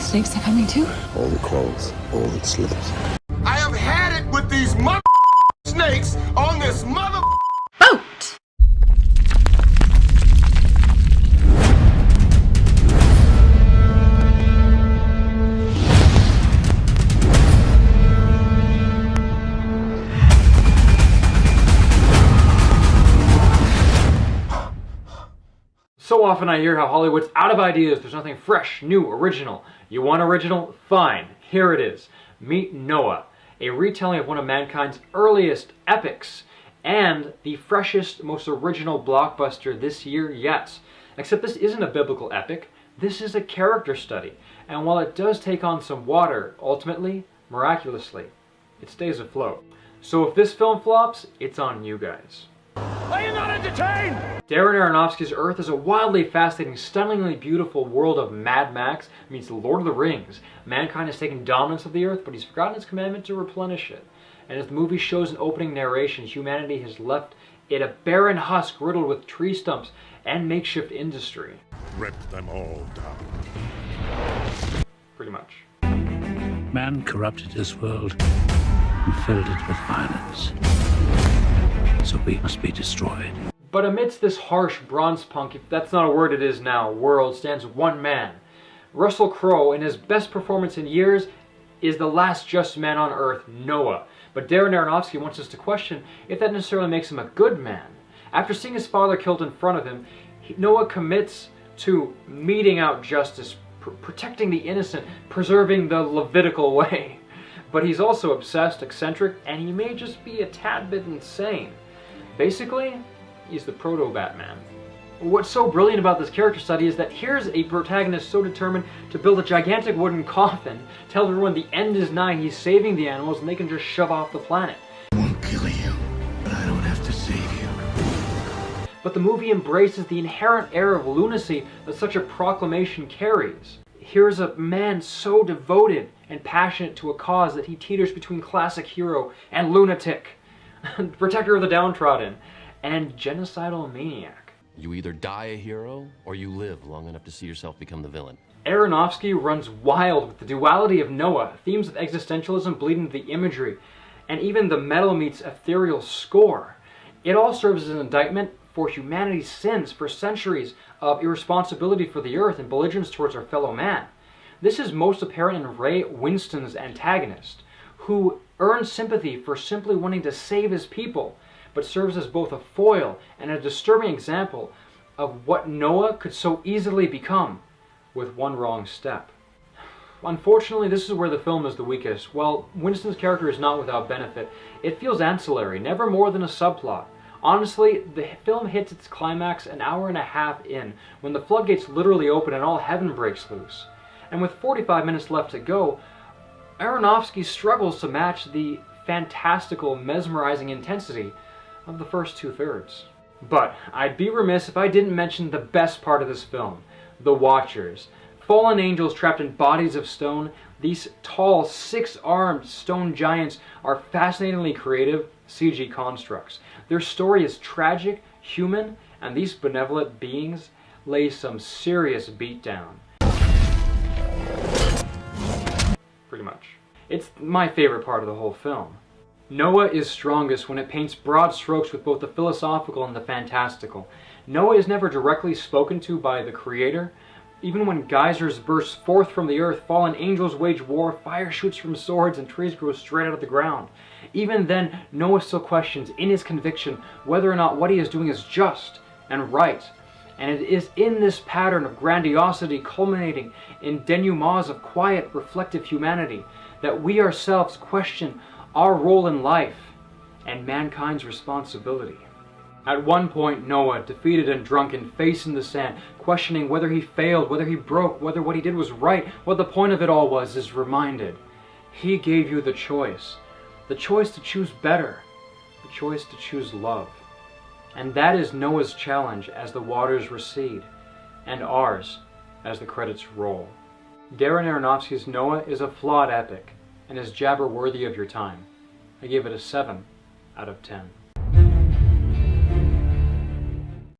snakes are coming too? All the crawls, all the slithers. I have had it with these mother snakes on this mother boat! So often I hear how Hollywood's out of ideas, there's nothing fresh, new, original. You want original? Fine. Here it is. Meet Noah, a retelling of one of mankind's earliest epics, and the freshest, most original blockbuster this year yet. Except this isn't a biblical epic, this is a character study. And while it does take on some water, ultimately, miraculously, it stays afloat. So if this film flops, it's on you guys. Are you not entertained? Darren Aronofsky's Earth is a wildly fascinating, stunningly beautiful world of Mad Max meets the Lord of the Rings. Mankind has taken dominance of the Earth, but he's forgotten his commandment to replenish it. And as the movie shows in opening narration, humanity has left it a barren husk riddled with tree stumps and makeshift industry. Rip them all down. Pretty much. Man corrupted his world and filled it with violence. So we must be destroyed. But amidst this harsh bronze punk, if that's not a word it is now, world stands one man. Russell Crowe, in his best performance in years, is the last just man on Earth, Noah. But Darren Aronofsky wants us to question if that necessarily makes him a good man. After seeing his father killed in front of him, Noah commits to meting out justice, protecting the innocent, preserving the Levitical way. But he's also obsessed, eccentric, and he may just be a tad bit insane. Basically, he's the proto-Batman. What's so brilliant about this character study is that here's a protagonist so determined to build a gigantic wooden coffin, tell everyone the end is nigh, he's saving the animals, and they can just shove off the planet. I won't kill you, but I don't have to save you. But the movie embraces the inherent air of lunacy that such a proclamation carries. Here's a man so devoted and passionate to a cause that he teeters between classic hero and lunatic, protector of the downtrodden, and genocidal maniac. You either die a hero, or you live long enough to see yourself become the villain. Aronofsky runs wild with the duality of Noah, themes of existentialism bleed into the imagery, and even the metal meets ethereal score. It all serves as an indictment for humanity's sins for centuries of irresponsibility for the earth and belligerence towards our fellow man. This is most apparent in Ray Winston's antagonist, who earns sympathy for simply wanting to save his people, but serves as both a foil and a disturbing example of what Noah could so easily become with one wrong step. Unfortunately, this is where the film is the weakest. While Winston's character is not without benefit, it feels ancillary, never more than a subplot. Honestly, the film hits its climax an hour and a half in, when the floodgates literally open and all heaven breaks loose. And with 45 minutes left to go, Aronofsky struggles to match the fantastical, mesmerizing intensity of the first two-thirds. But I'd be remiss if I didn't mention the best part of this film, the Watchers. Fallen angels trapped in bodies of stone, these tall, six-armed stone giants are fascinatingly creative CG constructs. Their story is tragic, human, and these benevolent beings lay some serious beatdown. Pretty much. It's my favorite part of the whole film. Noah is strongest when it paints broad strokes with both the philosophical and the fantastical. Noah is never directly spoken to by the creator. Even when geysers burst forth from the earth, fallen angels wage war, fire shoots from swords, and trees grow straight out of the ground. Even then, Noah still questions, in his conviction, whether or not what he is doing is just and right. And it is in this pattern of grandiosity culminating in denouements of quiet, reflective humanity that we ourselves question our role in life and mankind's responsibility. At one point, Noah, defeated and drunken, face in the sand, questioning whether he failed, whether he broke, whether what he did was right, what the point of it all was, is reminded. He gave you the choice to choose better, the choice to choose love. And that is Noah's challenge as the waters recede, and ours as the credits roll. Darren Aronofsky's Noah is a flawed epic, and is jabber worthy of your time. I give it a 7 out of 10.